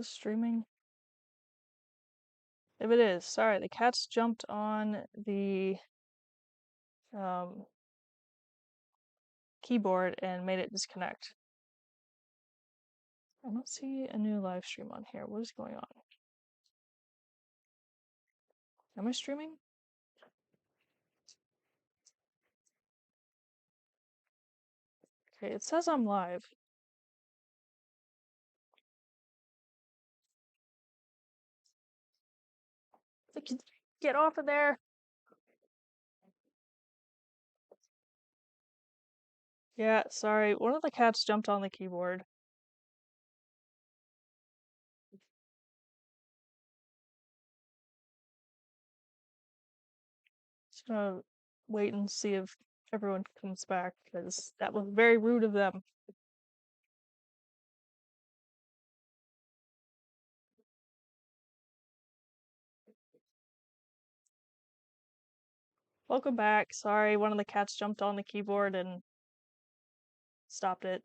this streaming? If it is, sorry, the cats jumped on the um, keyboard and made it disconnect. I don't see a new live stream on here. What is going on? Am I streaming? Okay, it says I'm live. Get off of there! Yeah, sorry, one of the cats jumped on the keyboard. Just gonna wait and see if everyone comes back, because that was very rude of them. Welcome back. Sorry, one of the cats jumped on the keyboard and stopped it.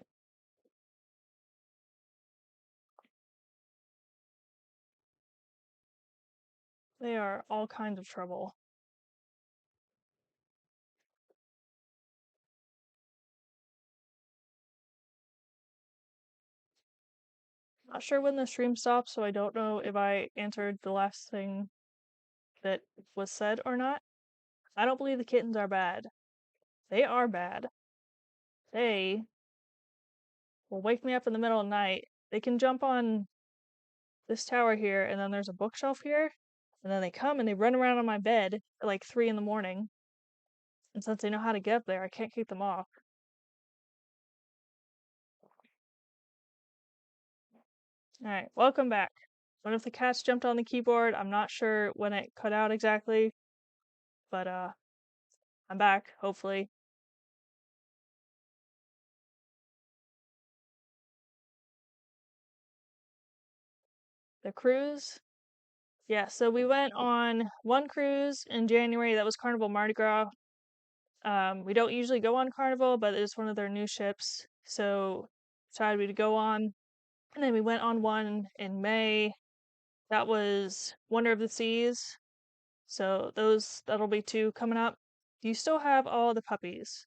They are all kinds of trouble. Not sure when the stream stops, so I don't know if I answered the last thing that was said or not. I don't believe the kittens are bad. They are bad. They will wake me up in the middle of the night. They can jump on this tower here, and then there's a bookshelf here, and then they come and they run around on my bed at like 3 in the morning. And since they know how to get up there, I can't keep them off. Alright, welcome back. One of the cats jumped on the keyboard. I'm not sure when it cut out exactly, but I'm back, hopefully. The cruise? Yeah, so we went on one cruise in January that was Carnival Mardi Gras. We don't usually go on Carnival, but it's one of their new ships, so decided we'd go on. And then we went on one in May. That was Wonder of the Seas. So that'll be two coming up. Do you still have all the puppies?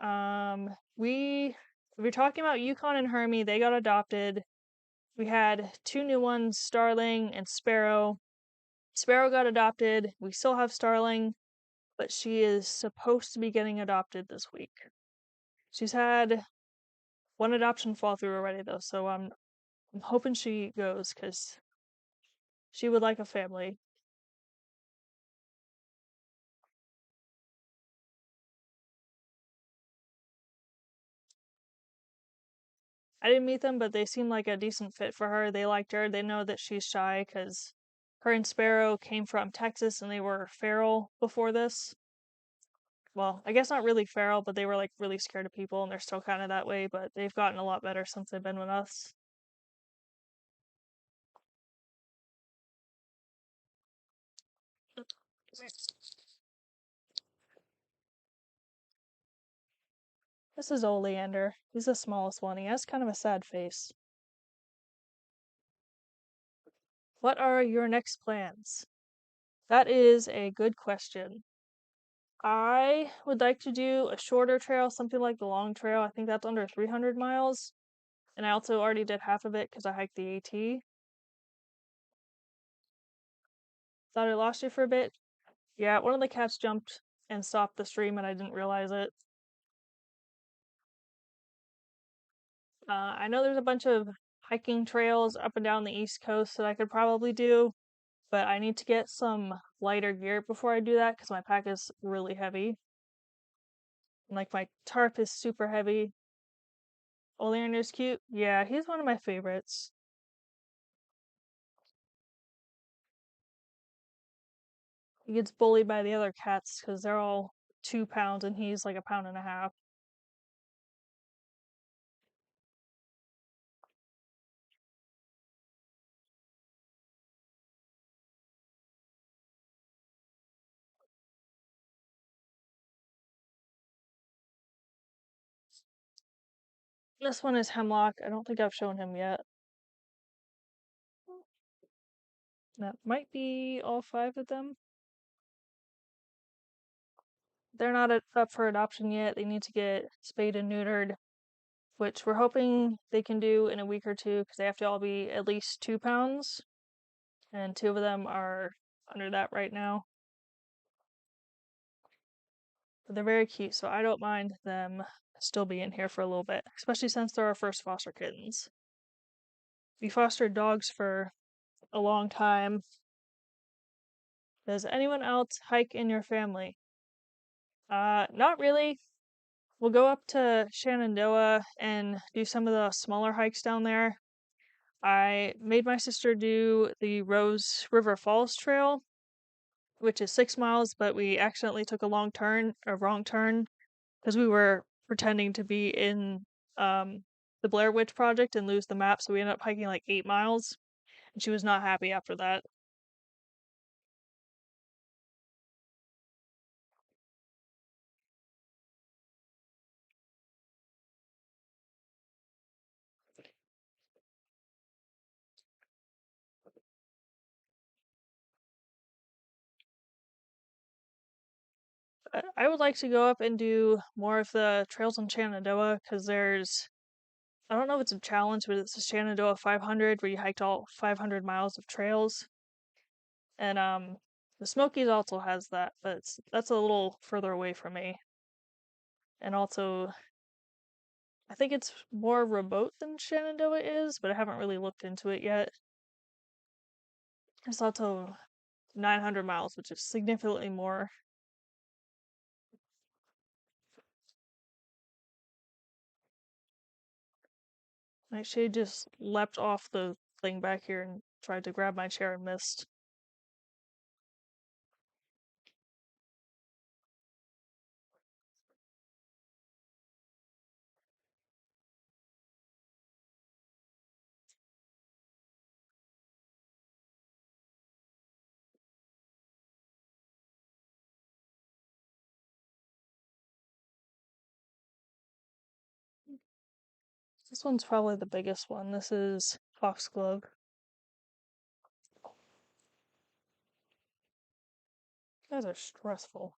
We were talking about Yukon and Hermie. They got adopted. We had two new ones, Starling and Sparrow. Sparrow got adopted. We still have Starling, but she is supposed to be getting adopted this week. She's had one adoption fall through already though, so I'm hoping she goes because she would like a family. I didn't meet them, but they seem like a decent fit for her. They liked her. They know that she's shy because her and Sparrow came from Texas and they were feral before this. Well, I guess not really feral, but they were like really scared of people and they're still kind of that way, but they've gotten a lot better since they've been with us. This is Oleander. He's the smallest one. He has kind of a sad face. What are your next plans? That is a good question. I would like to do a shorter trail, something like the long trail. I think that's under 300 miles. And I also already did half of it because I hiked the AT. Thought I lost you for a bit. Yeah, one of the cats jumped and stopped the stream and I didn't realize it. I know there's a bunch of hiking trails up and down the East Coast that I could probably do, but I need to get some lighter gear before I do that because my pack is really heavy. And, like, my tarp is super heavy. Oleander's cute. Yeah, he's one of my favorites. He gets bullied by the other cats because they're all 2 pounds and he's like a pound and a half. This one is hemlock. I don't think I've shown him yet. That might be all 5 of them. They're not up for adoption yet. They need to get spayed and neutered, which we're hoping they can do in a week or two because they have to all be at least 2 pounds, and 2 of them are under that right now. But they're very cute, so I don't mind them still being here for a little bit, especially since they're our first foster kittens. We fostered dogs for a long time. Does anyone else hike in your family? Not really. We'll go up to Shenandoah and do some of the smaller hikes down there. I made my sister do the Rose River Falls Trail, which is 6 miles, but we accidentally took a wrong turn, because we were pretending to be in the Blair Witch Project and lose the map, so we ended up hiking like 8 miles, and she was not happy after that. I would like to go up and do more of the trails in Shenandoah because I don't know if it's a challenge, but it's a Shenandoah 500 where you hiked all 500 miles of trails. And the Smokies also has that, but that's a little further away from me. And also, I think it's more remote than Shenandoah is, but I haven't really looked into it yet. It's also 900 miles, which is significantly more. I actually just leapt off the thing back here and tried to grab my chair and missed. This one's probably the biggest one. This is foxglove. You guys are stressful.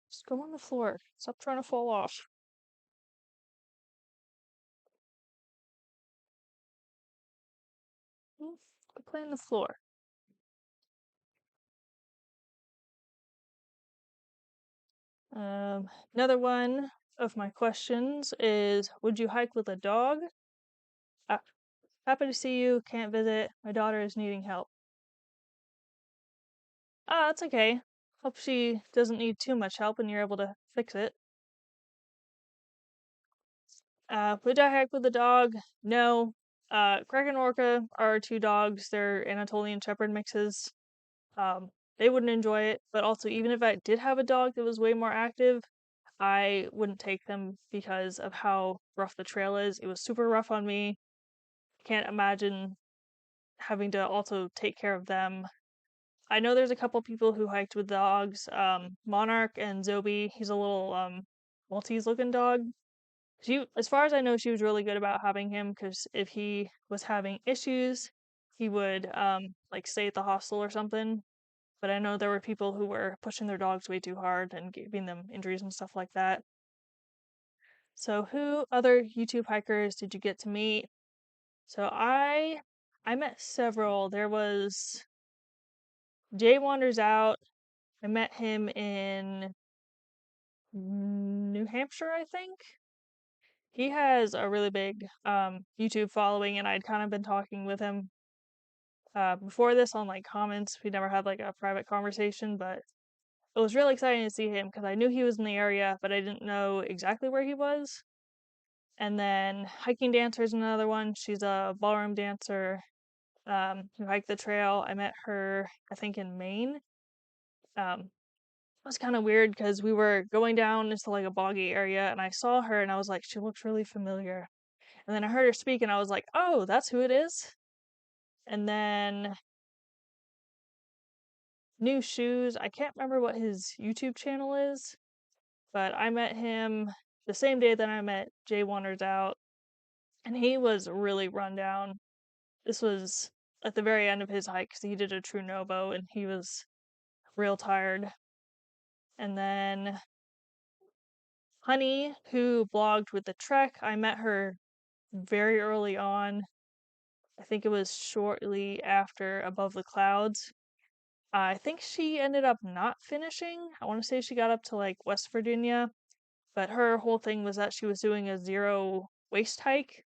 Just go on the floor. Stop trying to fall off. Go play on the floor. Another one of my questions is, would you hike with a dog? Uh, Happy to see you. Can't visit. My daughter is needing help. Ah, that's okay. Hope she doesn't need too much help and you're able to fix it. Would I hike with a dog? No. Craig and Orca are 2 dogs. They're Anatolian Shepherd mixes. They wouldn't enjoy it, but also, even if I did have a dog that was way more active, I wouldn't take them because of how rough the trail is. It was super rough on me. Can't imagine having to also take care of them. I know there's a couple people who hiked with dogs. Monarch and Zobi. He's a little Maltese looking dog. As far as I know, she was really good about having him because if he was having issues, he would like stay at the hostel or something. But I know there were people who were pushing their dogs way too hard and giving them injuries and stuff like that. So, who other YouTube hikers did you get to meet? So I met several. There was Jay Wanders Out. I met him in New Hampshire, I think. He has a really big YouTube following, and I'd kind of been talking with him before this on like comments. We never had like a private conversation, but it was really exciting to see him because I knew he was in the area, but I didn't know exactly where he was. And then Hiking Dancer is another one. She's a ballroom dancer who hiked the trail. I met her, I think, in Maine. It was kind of weird because we were going down into like a boggy area, and I saw her, and I was like, she looks really familiar. And then I heard her speak and I was like, oh, that's who it is. And then new shoes. I can't remember what his YouTube channel is, but I met him the same day that I met Jay Wonders Out, and he was really run down. This was at the very end of his hike because he did a true Novo and he was real tired. And then Honey, who blogged with the trek, I met her very early on. I think it was shortly after Above the Clouds. I think she ended up not finishing. I want to say she got up to like West Virginia, but her whole thing was that she was doing a zero waste hike,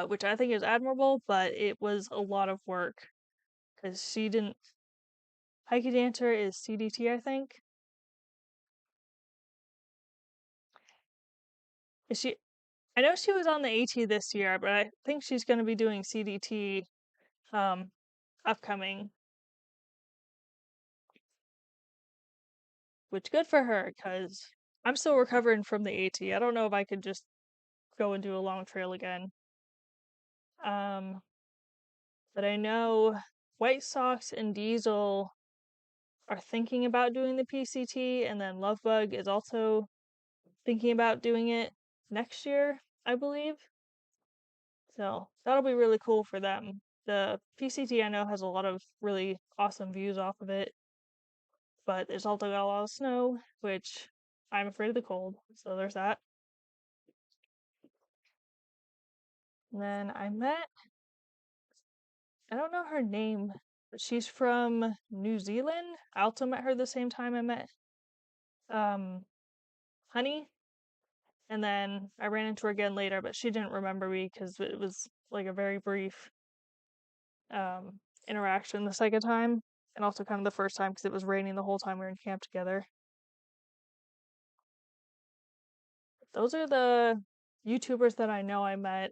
which I think is admirable, but it was a lot of work because she didn't. Hiking Dancer is CDT, I think. Is she? I know she was on the AT this year, but I think she's going to be doing CDT um, upcoming, which good for her because I'm still recovering from the AT. I don't know if I could just go and do a long trail again. Um, but I know White Sox and Diesel are thinking about doing the PCT, and then Lovebug is also thinking about doing it next year, I believe. So that'll be really cool for them. The PCT I know has a lot of really awesome views off of it, but there's also got a lot of snow, which I'm afraid of the cold. So there's that. And then I don't know her name, but she's from New Zealand. I also met her the same time I met um, Honey. And then I ran into her again later, but she didn't remember me because it was like a very brief um, interaction the second time, and also kind of the first time because it was raining the whole time we were in camp together. Those are the YouTubers that I know I met.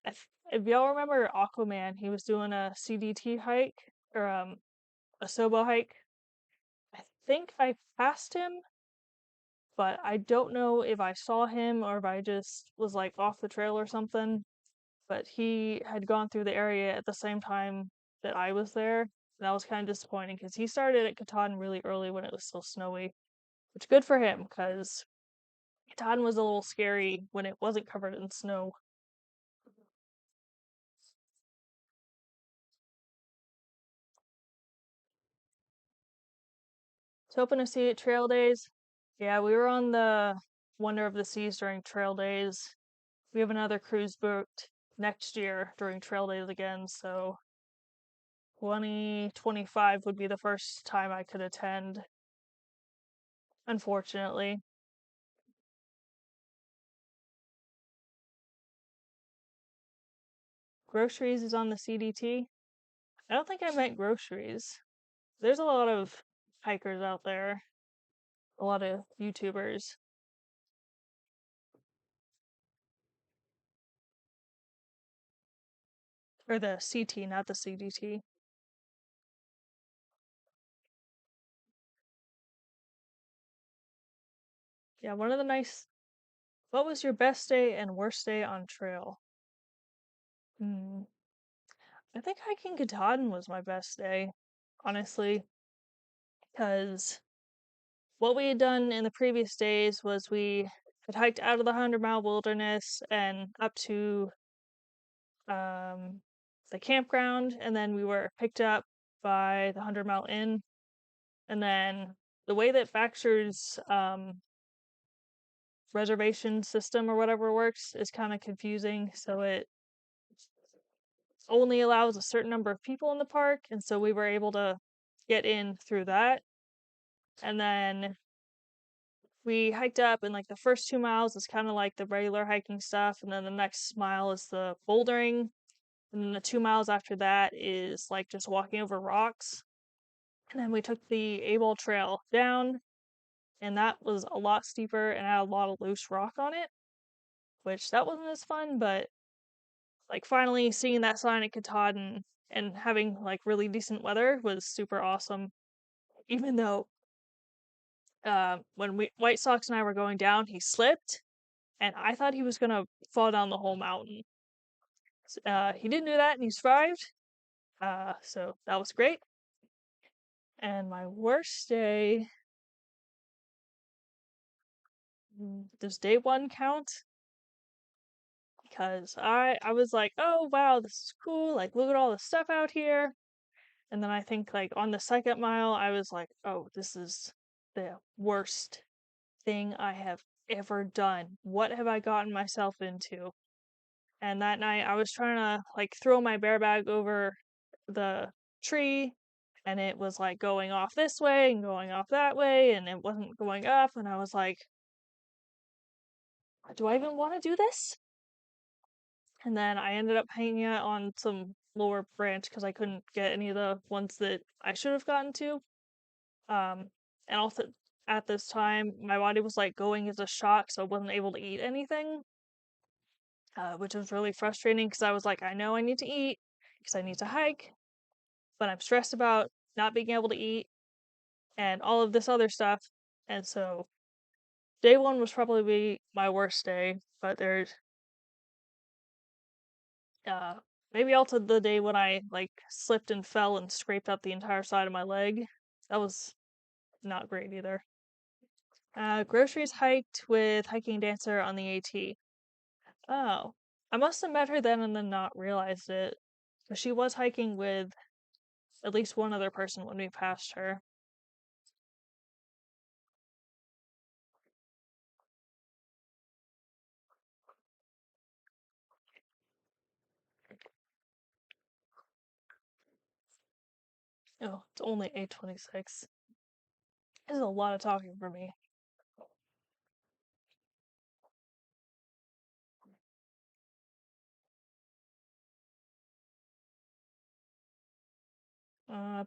If y'all remember Aquaman, he was doing a CDT hike or a Sobo hike. I think I passed him, but I don't know if I saw him or if I just was like off the trail or something. But he had gone through the area at the same time that I was there. And that was kind of disappointing because he started at Katahdin really early when it was still snowy, which good for him because Katahdin was a little scary when it wasn't covered in snow. So hoping to see it trail days. Yeah, we were on the Wonder of the Seas during trail days. We have another cruise booked next year during trail days again, so 2025 would be the first time I could attend, unfortunately. Groceries is on the CDT. I don't think I meant groceries. There's a lot of hikers out there, a lot of YouTubers. Or the CT, not the CDT. Yeah, one of the nice. What was your best day and worst day on trail? Hmm. I think hiking Katahdin was my best day, honestly, because what we had done in the previous days was we had hiked out of the 100-mile wilderness and up to um, the campground, and then we were picked up by the 100-mile inn. And then the way that Baxter's reservation system or whatever works is kind of confusing. So it only allows a certain number of people in the park, and so we were able to get in through that. And then we hiked up, and like the first 2 miles is kind of like the regular hiking stuff, and then the next mile is the bouldering, and then the 2 miles after that is like just walking over rocks. And then we took the Able Trail down, and that was a lot steeper and had a lot of loose rock on it, which that wasn't as fun, but like finally seeing that sign at Katahdin and having like really decent weather was super awesome. Even though when we White Sox and I were going down, he slipped and I thought he was gonna fall down the whole mountain. He didn't do that, and he survived. So that was great. And my worst day, does day one count? Because I was like, oh wow, this is cool. Like, look at all the stuff out here. And then I think like on the second mile, I was like, oh, this is the worst thing I have ever done. What have I gotten myself into? And that night I was trying to like throw my bear bag over the tree, and it was like going off this way and going off that way, and it wasn't going up, and I was like, do I even want to do this? And then I ended up hanging out on some lower branch because I couldn't get any of the ones that I should have gotten to. Um, and also at this time, my body was like going into shock, so I wasn't able to eat anything, which was really frustrating because I was like, I know I need to eat because I need to hike, but I'm stressed about not being able to eat and all of this other stuff. And so day one was probably my worst day, but there's uh maybe also the day when I like slipped and fell and scraped up the entire side of my leg. That was not great either. Groceries hiked with hiking dancer on the AT. Oh, I must have met her then and then not realized it. But she was hiking with at least one other person when we passed her. Oh, it's only 8:26. This is a lot of talking for me.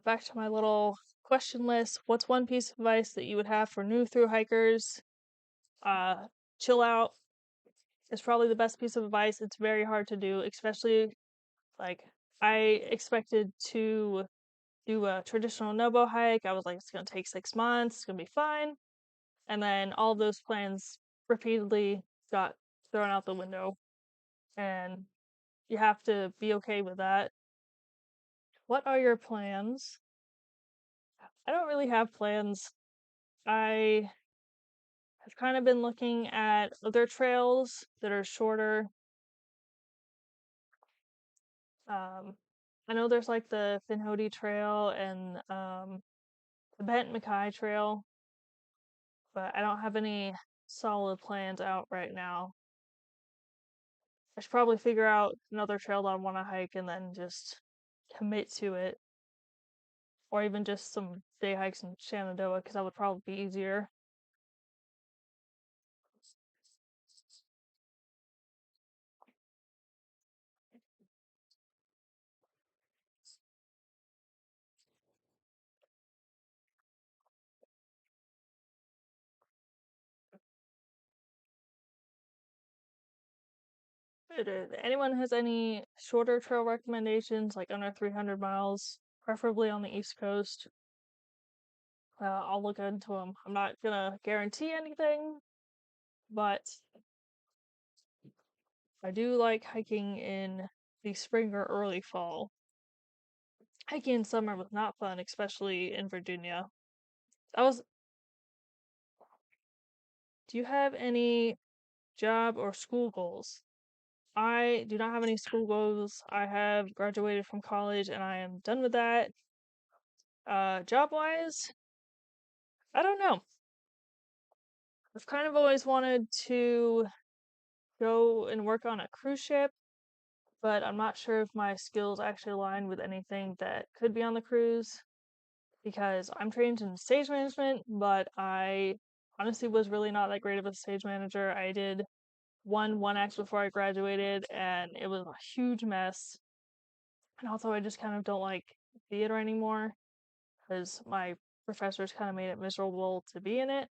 Back to my little question list. What's one piece of advice that you would have for new through hikers? Uh, Chill out is probably the best piece of advice. It's very hard to do, especially like I expected to do a traditional Nobo hike. I was like, it's gonna take 6 months, it's gonna be fine. And then all of those plans repeatedly got thrown out the window. And you have to be okay with that. What are your plans? I don't really have plans. I have kind of been looking at other trails that are shorter. Um, I know there's like the Finhody Trail and the Bent Mackay Trail, but I don't have any solid plans out right now. I should probably figure out another trail that I want to hike and then just commit to it, or even just some day hikes in Shenandoah because that would probably be easier. If anyone has any shorter trail recommendations, like under 300 miles, preferably on the East Coast, I'll look into them. I'm not gonna guarantee anything, but I do like hiking in the spring or early fall. Hiking in summer was not fun, especially in Virginia. I was. Do you have any job or school goals? I do not have any school goals. I have graduated from college and I am done with that. Job wise, I don't know. I've kind of always wanted to go and work on a cruise ship, but I'm not sure if my skills actually align with anything that could be on the cruise because I'm trained in stage management, but I honestly was really not that great of a stage manager. I did one act before I graduated and it was a huge mess. And also I just kind of don't like theater anymore because my professors kind of made it miserable to be in it.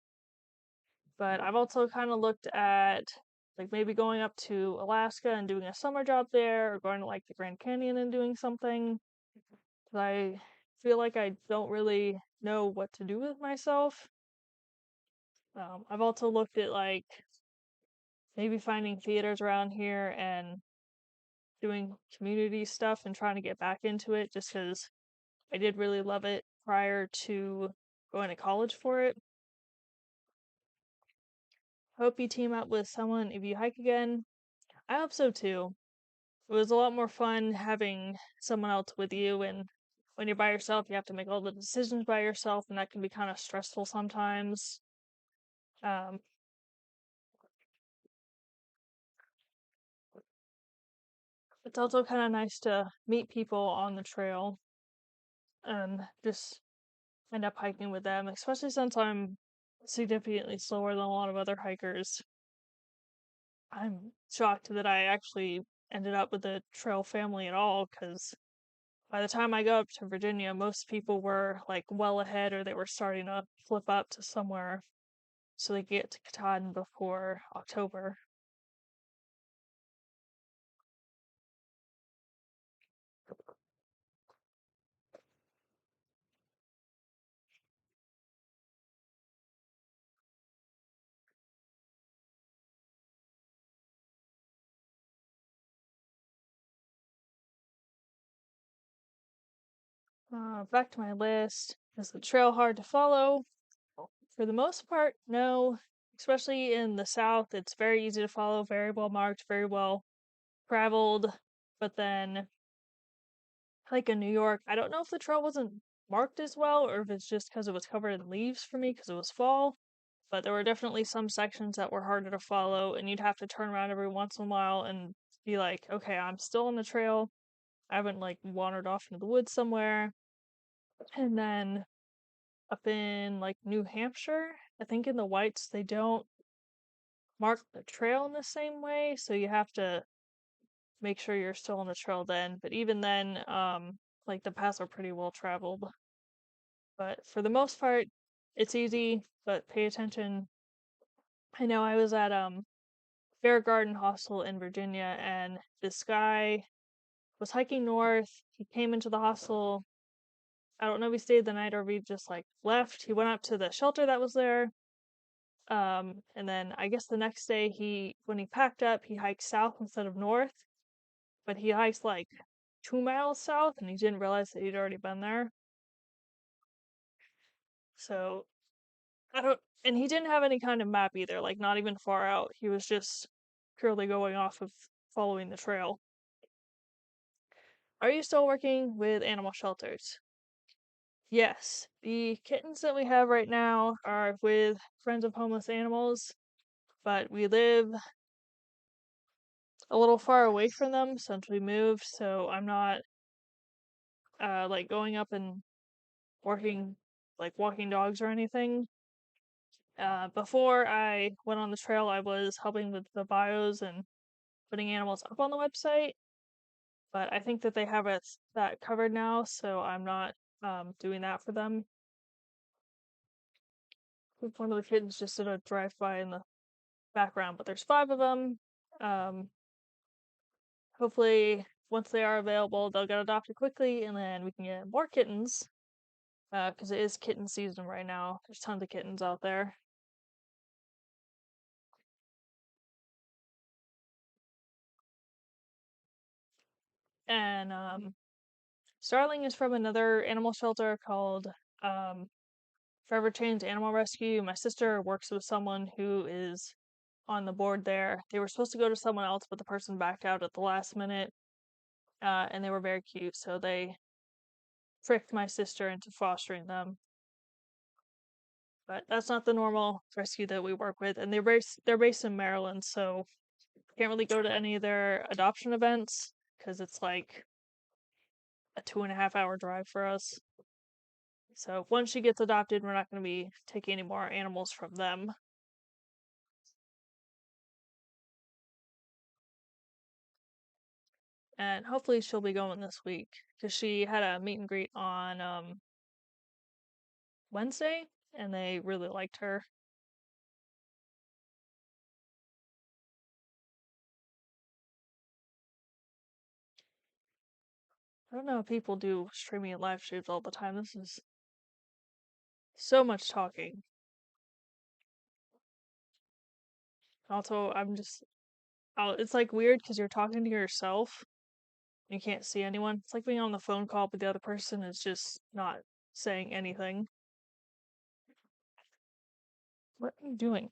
But I've also kind of looked at like maybe going up to Alaska and doing a summer job there, or going to like the Grand Canyon and doing something. 'Cause I feel like I don't really know what to do with myself. I've also looked at like maybe finding theaters around here and doing community stuff and trying to get back into it just because I did really love it prior to going to college for it. Hope you team up with someone if you hike again. I hope so too. It was a lot more fun having someone else with you, and when you're by yourself, you have to make all the decisions by yourself, and that can be kind of stressful sometimes. Um, it's also kind of nice to meet people on the trail and just end up hiking with them, especially since I'm significantly slower than a lot of other hikers. I'm shocked that I actually ended up with the trail family at all, because by the time I got up to Virginia, most people were like well ahead or they were starting to flip up to somewhere so they could get to Katahdin before October. Back to my list. Is the trail hard to follow? For the most part, no. Especially in the south, it's very easy to follow, very well marked, very well traveled. But then, like in New York, I don't know if the trail wasn't marked as well or if it's just because it was covered in leaves for me because it was fall. But there were definitely some sections that were harder to follow, and you'd have to turn around every once in a while and be like, okay, I'm still on the trail. I haven't like wandered off into the woods somewhere. And then up in like New Hampshire, I think in the Whites they don't mark the trail in the same way, so you have to make sure you're still on the trail then. But even then, like the paths are pretty well traveled. But for the most part, it's easy, but pay attention. I know I was at Fair Garden Hostel in Virginia, and this guy was hiking north. He came into the hostel. I don't know if he stayed the night or if he just like left. He went up to the shelter that was there. And then I guess the next day when he packed up, he hiked south instead of north, but he hiked like 2 miles south and he didn't realize that he'd already been there. So I don't, and he didn't have any kind of map either, like not even far out. He was just purely going off of following the trail. Are you still working with animal shelters? Yes. The kittens that we have right now are with Friends of Homeless Animals, but we live a little far away from them since we moved, so I'm not like going up and working like walking dogs or anything. Before I went on the trail, I was helping with the bios and putting animals up on the website, but I think that they have that covered now, so I'm not doing that for them. One of the kittens just did a drive by in the background, but there's 5 of them. Um, Hopefully, once they are available, they'll get adopted quickly, and then we can get more kittens. Because it is kitten season right now. There's tons of kittens out there. And Starling is from another animal shelter called um, Forever Change Animal Rescue. My sister works with someone who is on the board there. They were supposed to go to someone else, but the person backed out at the last minute, and they were very cute, so they tricked my sister into fostering them. But that's not the normal rescue that we work with, and they're based in Maryland, so can't really go to any of their adoption events because it's like a 2.5 hour drive for us. So once she gets adopted, we're not going to be taking any more animals from them. And hopefully she'll be going this week because she had a meet and greet on Wednesday, and they really liked her. I don't know if people do streaming and live streams all the time. This is so much talking. Also, it's like weird because you're talking to yourself. You can't see anyone. It's like being on the phone call, but the other person is just not saying anything. What are you doing?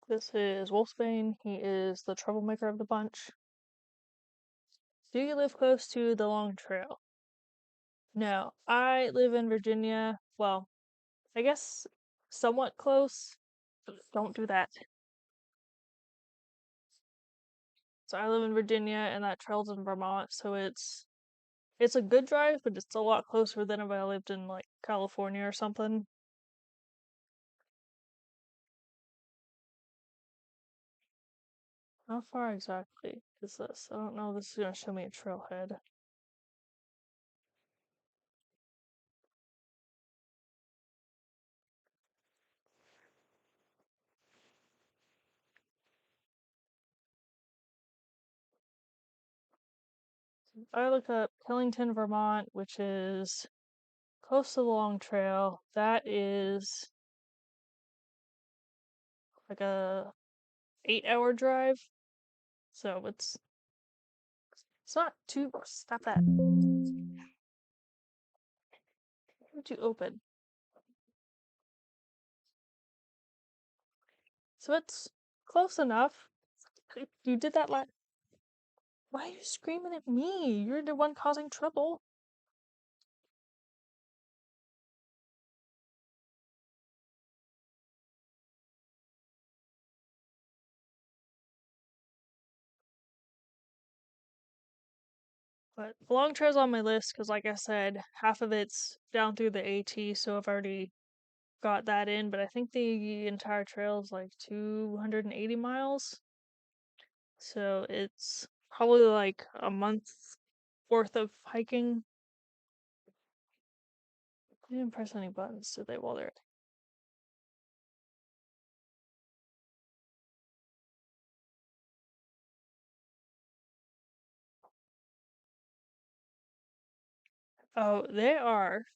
This is Wolfsbane. He is the troublemaker of the bunch. Do you live close to the Long Trail? No, I live in Virginia. Well, I guess somewhat close. Don't do that. So I live in Virginia, and that trail's in Vermont, so it's a good drive, but it's a lot closer than if I lived in like California or something. How far exactly is this? I don't know. This is gonna show me a trailhead. I look up Killington, Vermont, which is close to the Long Trail. That is like a 8-hour drive. So it's not too stop that. Would you open? So it's close enough. You did that last. Why are you screaming at me? You're the one causing trouble. But the Long Trail's on my list because, like I said, half of it's down through the AT, so I've already got that in. But I think the entire trail is like 280 miles. So it's probably like a month worth of hiking. I didn't press any buttons, did they, while they're Oh, they are.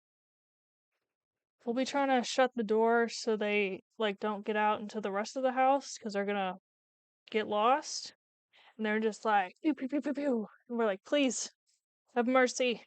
We'll be trying to shut the door so they like don't get out into the rest of the house because they're gonna get lost. And they're just like pew pew pew pew pew. And we're like, please have mercy.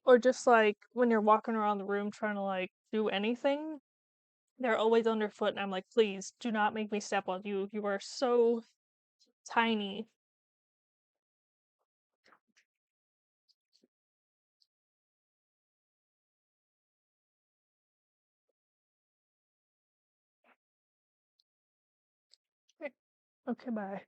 Or just like when you're walking around the room trying to like do anything, they're always underfoot, and I'm like, please do not make me step on you. You are so tiny. Okay, bye.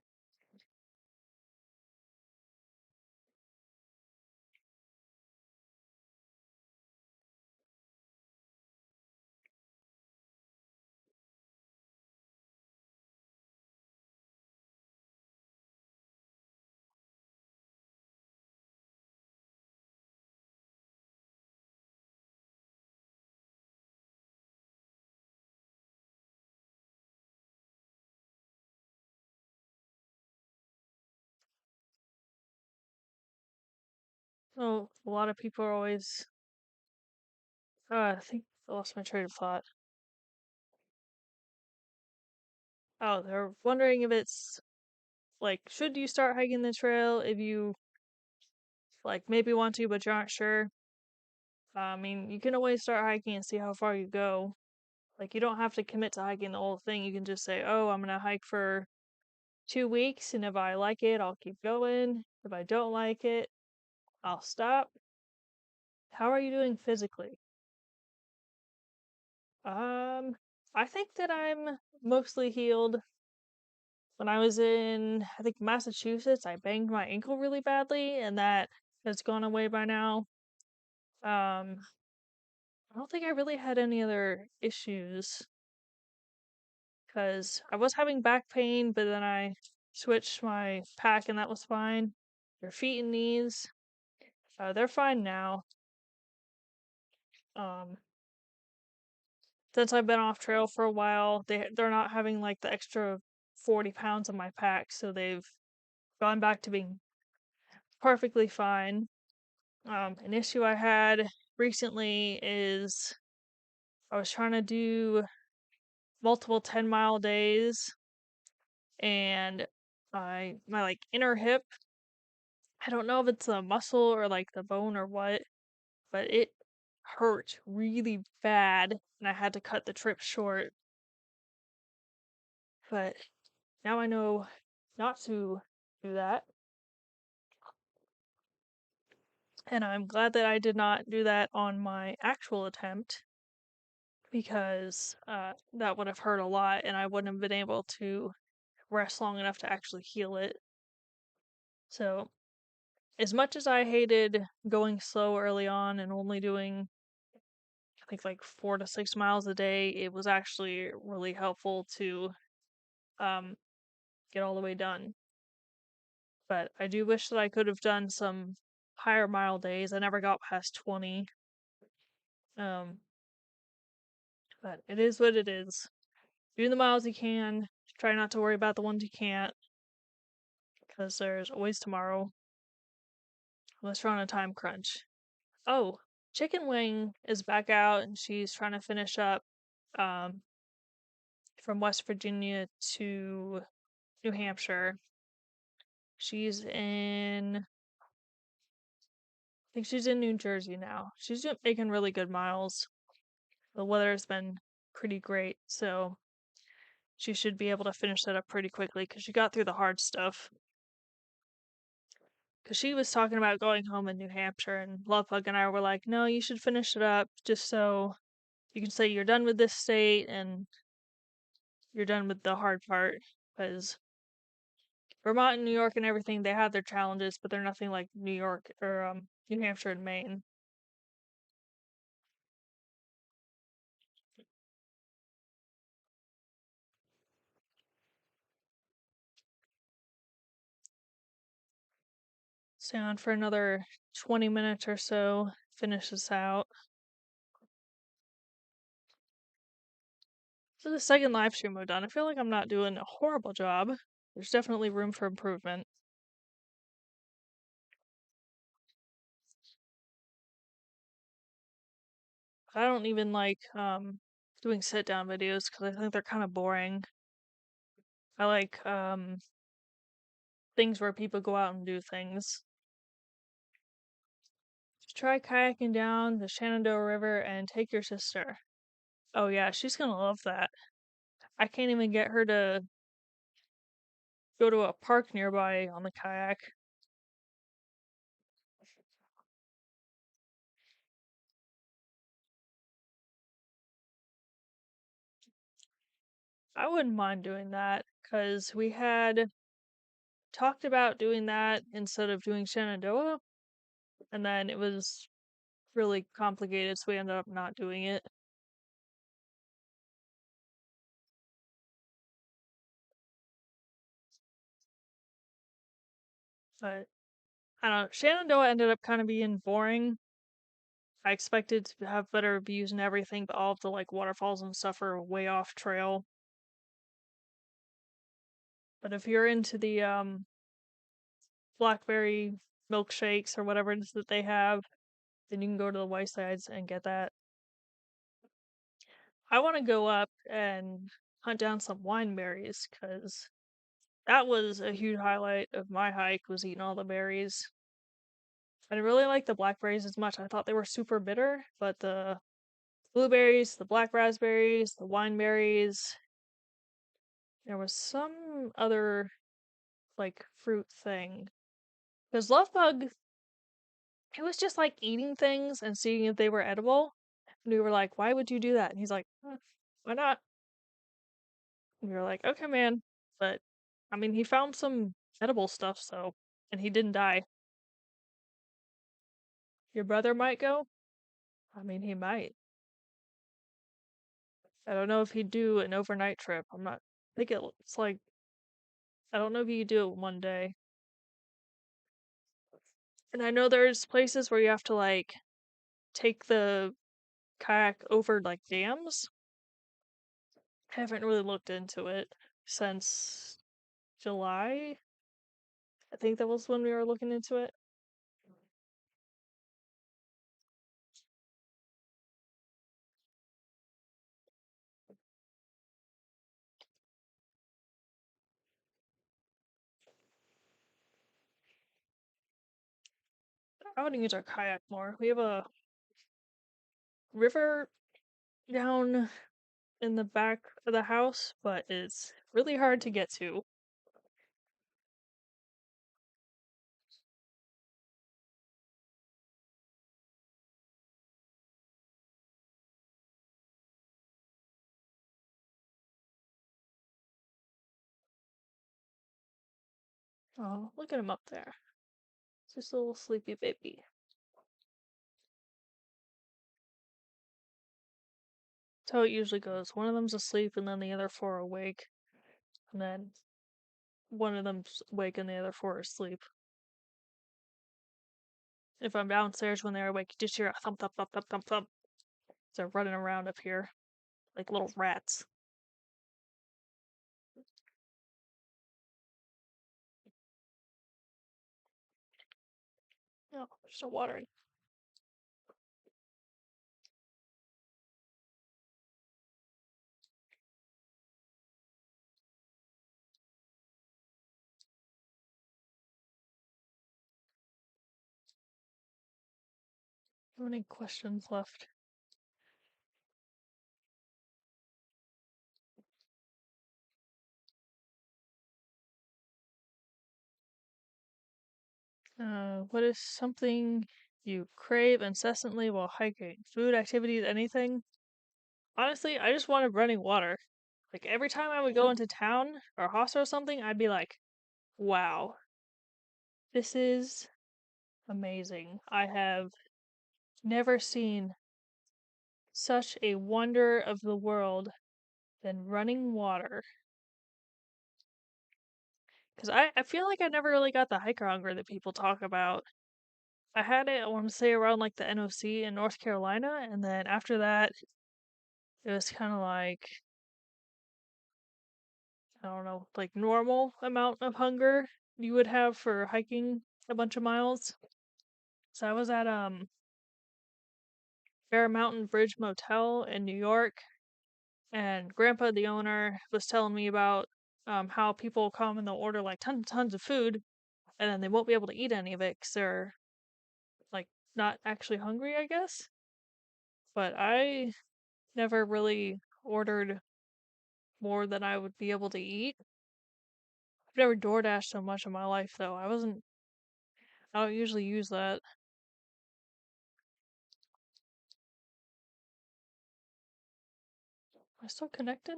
So a lot of people are always I think I lost my train of thought. Oh, they're wondering if it's like, should you start hiking the trail if you like maybe want to, but you're not sure? I mean, you can always start hiking and see how far you go. Like, you don't have to commit to hiking the whole thing. You can just say, oh, I'm gonna hike for 2 weeks, and if I like it, I'll keep going. If I don't like it, I'll stop. How are you doing physically? Um, I think that I'm mostly healed. When I was in, I think, Massachusetts, I banged my ankle really badly, and that has gone away by now. Um, I don't think I really had any other issues. because I was having back pain, but then I switched my pack and that was fine. Their feet and knees, they're fine now. Um, since I've been off trail for a while, they're not having like the extra 40 pounds on my pack, so they've gone back to being perfectly fine. An issue I had recently is I was trying to do multiple 10-mile days, and my like inner hip, I don't know if it's a muscle or like the bone or what, but it hurt really bad, and I had to cut the trip short. But now I know not to do that, and I'm glad that I did not do that on my actual attempt because that would have hurt a lot, and I wouldn't have been able to rest long enough to actually heal it. So, as much as I hated going slow early on and only doing, I think, like 4 to 6 miles a day, it was actually really helpful to um, get all the way done. But I do wish that I could have done some higher mile days. I never got past 20. Um, but it is what it is. Do the miles you can. Try not to worry about the ones you can't, because there's always tomorrow, unless you're on a time crunch. Oh, Chicken Wing is back out and she's trying to finish up um, from West Virginia to New Hampshire. She's in, I think she's in New Jersey now. She's making really good miles. The weather's been pretty great, so she should be able to finish that up pretty quickly because she got through the hard stuff. Because she was talking about going home in New Hampshire, and Lovebug and I were like, no, you should finish it up just so you can say you're done with this state and you're done with the hard part. Because Vermont and New York and everything, they have their challenges, but they're nothing like New York or New Hampshire and Maine. Stay on for another 20 minutes or so, finish this out. So the second live stream I've done, I feel like I'm not doing a horrible job. There's definitely room for improvement. I don't even like doing sit down videos because I think they're kind of boring. I like things where people go out and do things. Try kayaking down the Shenandoah River and take your sister. Oh yeah, she's gonna love that. I can't even get her to go to a park nearby on the kayak. I wouldn't mind doing that because we had talked about doing that instead of doing Shenandoah, and then it was really complicated, so we ended up not doing it. But I don't know. Shenandoah ended up kind of being boring. I expected to have better views and everything, but all of the like waterfalls and stuff are way off trail. But if you're into the blackberry milkshakes or whatever it is that they have, then you can go to the White Sides and get that. I want to go up and hunt down some wine berries because that was a huge highlight of my hike was eating all the berries. I didn't really like the blackberries as much. I thought they were super bitter, but the blueberries, the black raspberries, the wine berries, there was some other like fruit thing. Because Lovebug, he was just like eating things and seeing if they were edible. And we were like, why would you do that? And he's like, why not? And we were like, okay, man. But I mean, he found some edible stuff, so, and he didn't die. Your brother might go? I mean, he might. I don't know if he'd do an overnight trip. I think it's like, I don't know if you do it one day. And I know there's places where you have to like take the kayak over like dams. I haven't really looked into it since July. I think that was when we were looking into it. I want to use our kayak more. We have a river down in the back of the house, but it's really hard to get to. Oh, look at him up there. Just a little sleepy baby. That's how it usually goes. One of them's asleep and then the other four are awake. And then one of them's awake and the other four are asleep. If I'm downstairs when they're awake, you just hear a thump, thump, thump, thump, thump, thump. They're running around up here like little rats. Oh, they're still watering. How many questions left? What is something you crave incessantly while hiking? Food, activities, anything? Honestly, I just wanted running water. Like every time I would go into town or a hostel or something, I'd be like, wow, this is amazing. I have never seen such a wonder of the world than running water. Because I feel like I never really got the hiker hunger that people talk about. I had it, I want to say, around like the NOC in North Carolina, and then after that, it was kind of like, I don't know, like normal amount of hunger you would have for hiking a bunch of miles. So I was at Bear Mountain Bridge Motel in New York, and Grandpa, the owner, was telling me about how people come and they'll order like tons of food, and then they won't be able to eat any of it because they're like not actually hungry, I guess. But I never really ordered more than I would be able to eat. I've never DoorDashed so much in my life though. I don't usually use that. Am I still connected?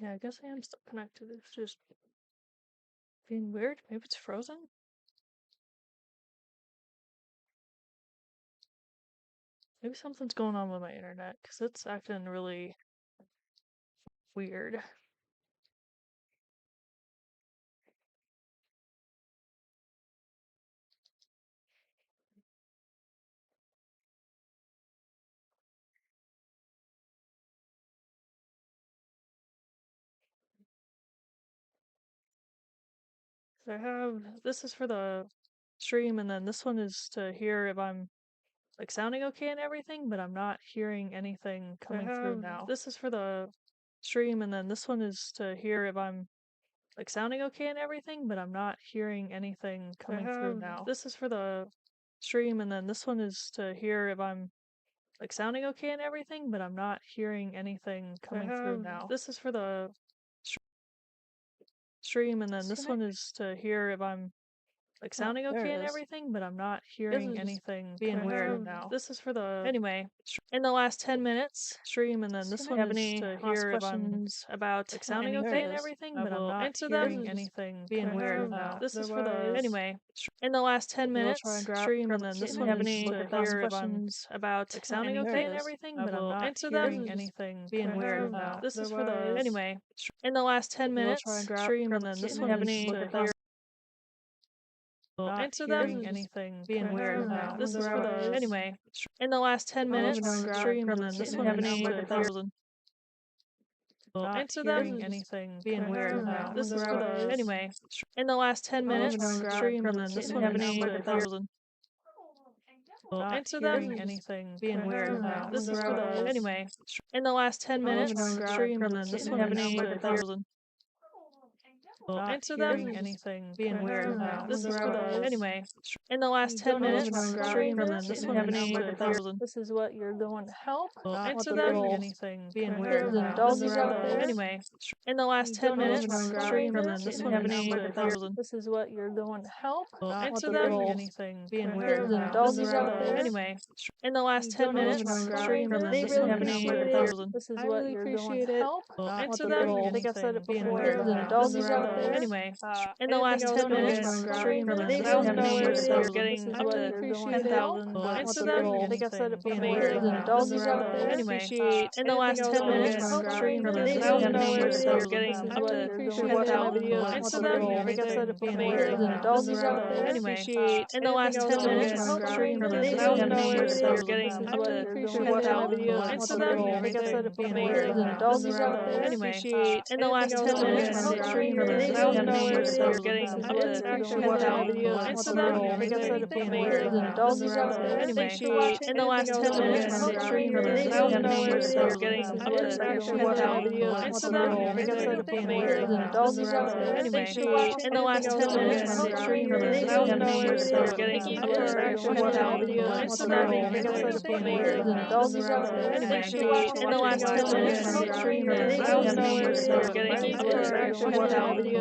Yeah, I guess I am still connected. It's just being weird. Maybe it's frozen? Maybe something's going on with my internet because it's acting really weird. So I have this is for the stream, and then this one is to hear if I'm like sounding okay and everything, but I'm not hearing anything coming through now. This is for the stream, and then this one is to hear if I'm like sounding okay and everything, but I'm not hearing anything coming through now. This is for the stream, and then this one is to hear if I'm like sounding okay and everything, but I'm not hearing anything coming through now. This is for the stream, and then this one is to hear if I'm like sounding okay and everything, but I'm not hearing anything being weird now. This is for the anyway. In the last 10 minutes, stream, and then this one is to hear if I'm about like sounding okay and everything, but I'm not hearing anything being weird now. This is for the anyway. In the last 10 minutes, stream, and then this one is to hear if I'm about like sounding okay and everything, but I'm not hearing anything being weird now. This is for the anyway. In the last 10 minutes, stream, and then this one is to hear not hearing anything being weird now. This is for the anyway. In the last 10 minutes, stream, and then this one is to hear not hearing anything being weird now. This is for the anyway. In the last 10 minutes, stream, and then this one is to hear not hearing anything being weird now. This is for the anyway. In the last 10 minutes, stream, and then this one is to hear not hearing anything being weird now. This is for the anyway. In the last 10 minutes, stream, and then this one is to hear. This is what you're going to help. Not what the little anything being weird now. This is for the anyway. In the last 10 minutes, stream, and then this one is to hear. This is what you're going to help. Not what the little anything being weird now. This is for the anyway. In the last 10 minutes, stream, and then this one is to hear. This is what you're going to help. Not what the little I think I've said it before. This is for the anyway. In the last 10 minutes, stream, and then this one is to hear. Getting up to 10,000. Into them, I think I've said it before. This is for the anyway. In the last 10 minutes, stream, and then this one is to getting up to 10,000. Into them, I think I've said it before. This is for the anyway. In the last 10 minutes, stream, and then this one is to getting up to 10,000. Into them, I think I've said it before. This is for the anyway. In the last 10 minutes, stream, and then this one is to getting up to 10,000. Into them, I think I've said it before. This is for the anyway. In the last 10 minutes, stream, and then this one is to getting up to 10,000. Into them, I think I've said it before. This is for the anyway. In the last 10 minutes, stream, and then this one is to getting up to 10,000. Into them, I think I've said it before. This is for the anyway. In the last 10 minutes, stream, and then this one is to getting up to 10,000.